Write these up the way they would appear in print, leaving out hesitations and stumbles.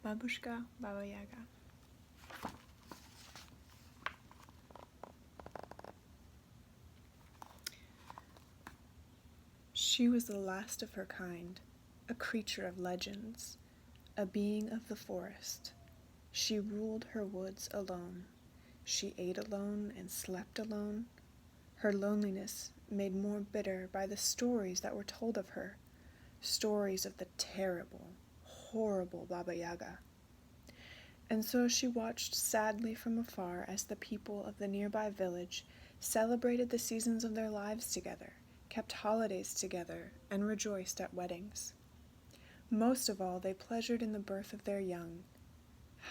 Babushka, Baba Yaga. She was the last of her kind, a creature of legends, a being of the forest. She ruled her woods alone. She ate alone and slept alone. Her loneliness made more bitter by the stories that were told of her, stories of the terrible, horrible Baba Yaga. And so she watched sadly from afar as the people of the nearby village celebrated the seasons of their lives together, kept holidays together, and rejoiced at weddings. Most of all, they pleasured in the birth of their young.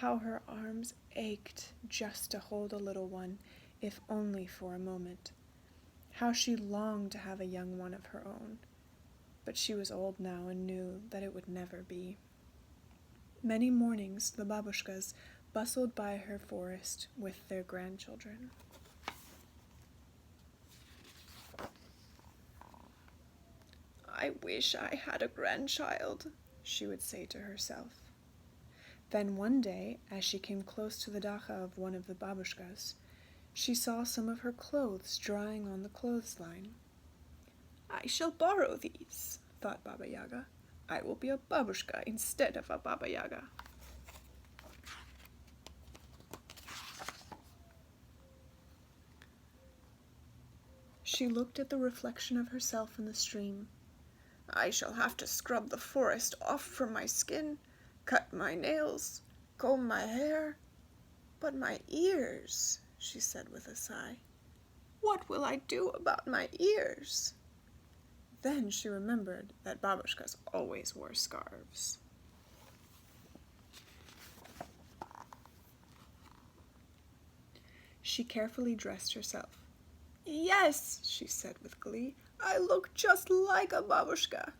How her arms ached just to hold a little one, if only for a moment. How she longed to have a young one of her own. But she was old now and knew that it would never be. Many mornings the babushkas bustled by her forest with their grandchildren. "I wish I had a grandchild," she would say to herself. Then one day, as she came close to the dacha of one of the babushkas, she saw some of her clothes drying on the clothesline. "I shall borrow these," thought Baba Yaga. "I will be a babushka instead of a Baba Yaga." She looked at the reflection of herself in the stream. "I shall have to scrub the forest off from my skin, cut my nails, comb my hair. But my ears," she said with a sigh. "What will I do about my ears?" Then she remembered that babushkas always wore scarves. She carefully dressed herself. "Yes," she said with glee, "I look just like a babushka."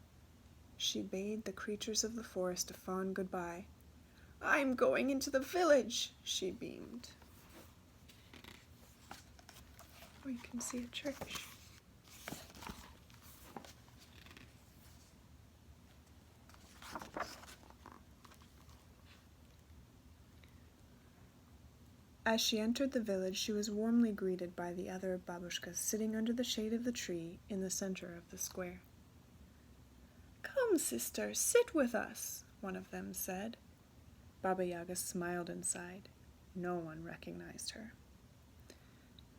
She bade the creatures of the forest a fond goodbye. "I'm going into the village," she beamed. Oh, you can see a church. As she entered the village, she was warmly greeted by the other babushkas sitting under the shade of the tree in the center of the square. "Come, sister, sit with us," one of them said. Baba Yaga smiled and sighed. No one recognized her.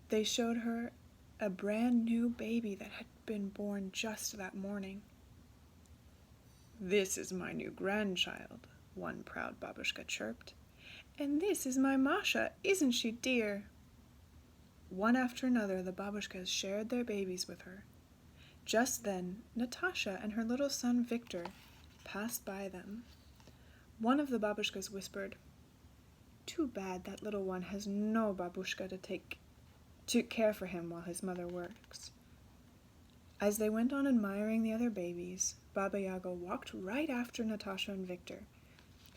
They showed her a brand new baby that had been born just that morning. "This is my new grandchild," one proud babushka chirped. "And this is my Masha, isn't she dear?" One after another, the babushkas shared their babies with her. Just then, Natasha and her little son Victor passed by them. One of the babushkas whispered, "Too bad that little one has no babushka to care for him while his mother works." As they went on admiring the other babies, Baba Yaga walked right after Natasha and Victor.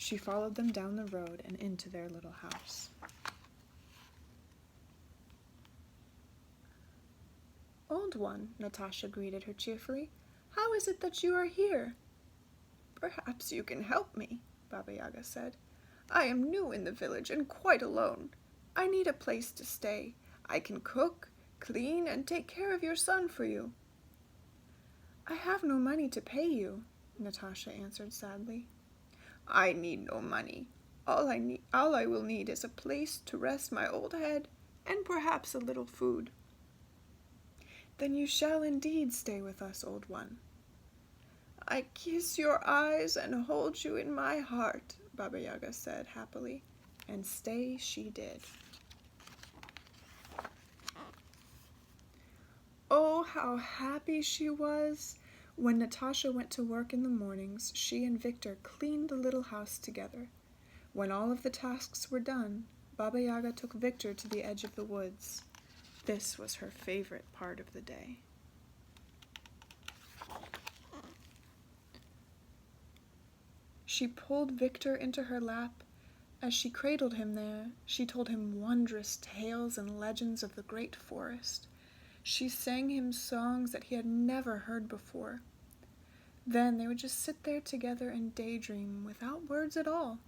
She followed them down the road and into their little house. "Old one," Natasha greeted her cheerfully, "how is it that you are here?" "Perhaps you can help me," Baba Yaga said. "I am new in the village and quite alone. I need a place to stay. I can cook, clean, and take care of your son for you." "I have no money to pay you," Natasha answered sadly. "I need no money. All I will need is a place to rest my old head and perhaps a little food." "Then you shall indeed stay with us, old one." "I kiss your eyes and hold you in my heart," Baba Yaga said happily, and stay she did. Oh, how happy she was! When Natasha went to work in the mornings, she and Victor cleaned the little house together. When all of the tasks were done, Baba Yaga took Victor to the edge of the woods. This was her favorite part of the day. She pulled Victor into her lap. As she cradled him there, she told him wondrous tales and legends of the great forest. She sang him songs that he had never heard before. Then they would just sit there together and daydream without words at all.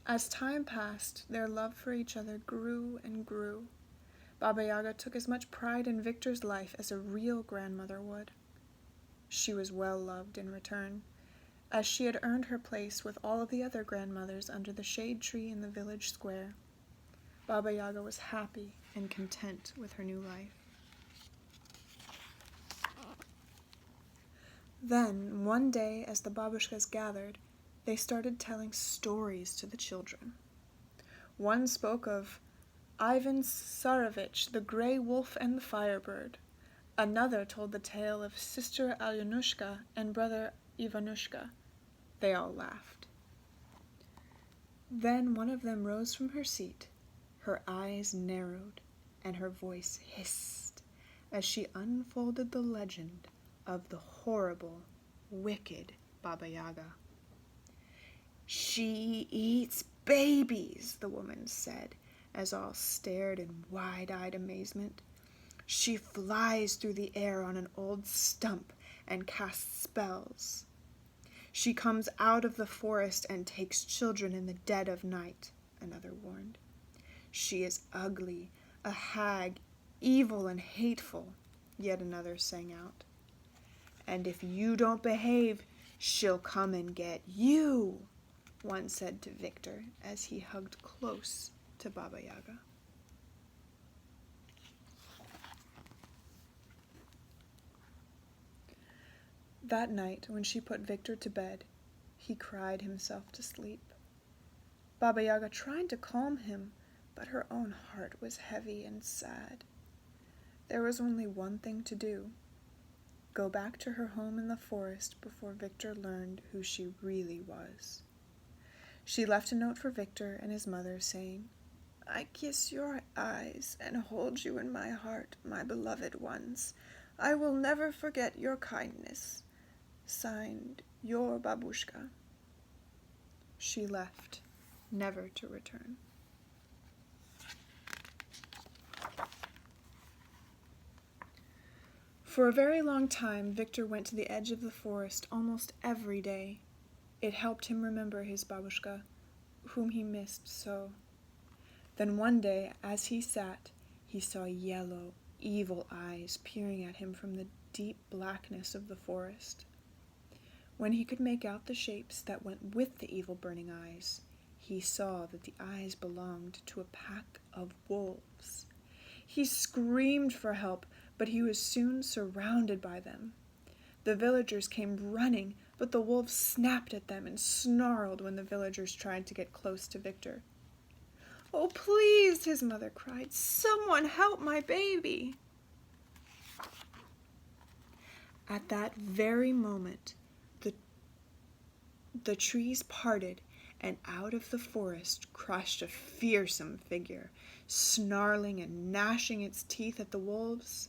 As time passed, their love for each other grew and grew. Baba Yaga took as much pride in Victor's life as a real grandmother would. She was well loved in return, as she had earned her place with all of the other grandmothers under the shade tree in the village square. Baba Yaga was happy and content with her new life. Then, one day, as the babushkas gathered, they started telling stories to the children. One spoke of Ivan Tsarevich, the gray wolf and the firebird. Another told the tale of Sister Alyanushka and Brother Ivanushka. They all laughed. Then one of them rose from her seat. Her eyes narrowed, and her voice hissed as she unfolded the legend of the horrible, wicked Baba Yaga. "She eats babies," the woman said, as all stared in wide-eyed amazement. "She flies through the air on an old stump and casts spells. She comes out of the forest and takes children in the dead of night," another warned. "She is ugly, a hag, evil and hateful," yet another sang out. "And if you don't behave, she'll come and get you," one said to Victor as he hugged close to Baba Yaga. That night, when she put Victor to bed, he cried himself to sleep. Baba Yaga tried to calm him, but her own heart was heavy and sad. There was only one thing to do: go back to her home in the forest before Victor learned who she really was. She left a note for Victor and his mother saying, "I kiss your eyes and hold you in my heart, my beloved ones. I will never forget your kindness. Signed, your Babushka." She left, never to return. For a very long time, Victor went to the edge of the forest almost every day. It helped him remember his Babushka, whom he missed so. Then one day, as he sat, he saw yellow, evil eyes peering at him from the deep blackness of the forest. When he could make out the shapes that went with the evil burning eyes, he saw that the eyes belonged to a pack of wolves. He screamed for help, but he was soon surrounded by them. The villagers came running, but the wolves snapped at them and snarled when the villagers tried to get close to Victor. "Oh, please," his mother cried, "someone help my baby." At that very moment, the trees parted, and out of the forest crashed a fearsome figure, snarling and gnashing its teeth at the wolves.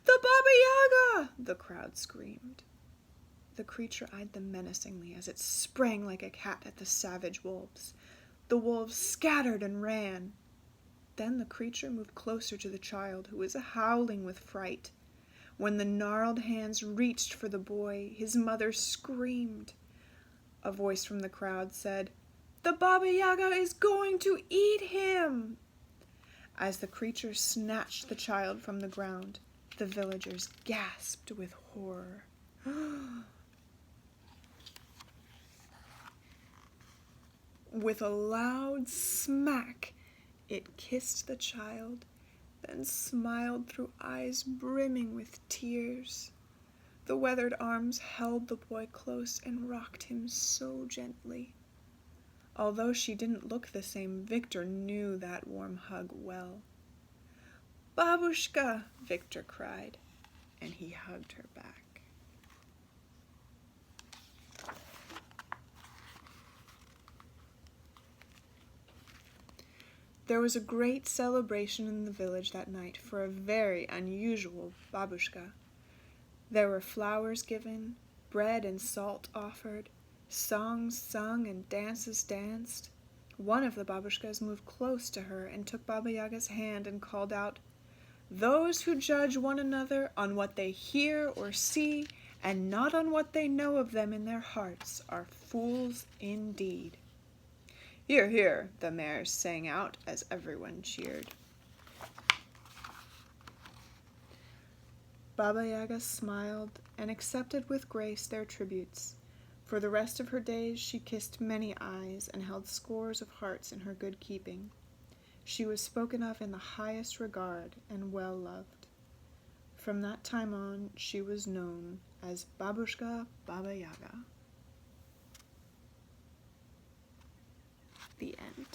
"The Baba Yaga!" the crowd screamed. The creature eyed them menacingly as it sprang like a cat at the savage wolves. The wolves scattered and ran. Then the creature moved closer to the child, who was howling with fright. When the gnarled hands reached for the boy, his mother screamed. A voice from the crowd said, "The Baba Yaga is going to eat him!" As the creature snatched the child from the ground, the villagers gasped with horror. With a loud smack, it kissed the child, then smiled through eyes brimming with tears. The weathered arms held the boy close and rocked him so gently. Although she didn't look the same, Victor knew that warm hug well. "Babushka!" Victor cried, and he hugged her back. There was a great celebration in the village that night for a very unusual Babushka. There were flowers given, bread and salt offered, songs sung and dances danced. One of the babushkas moved close to her and took Baba Yaga's hand and called out, "Those who judge one another on what they hear or see, and not on what they know of them in their hearts, are fools indeed." "Hear, hear," the mares sang out as everyone cheered. Baba Yaga smiled and accepted with grace their tributes. For the rest of her days she kissed many eyes and held scores of hearts in her good keeping. She was spoken of in the highest regard and well loved. From that time on, she was known as Babushka Baba Yaga. The end.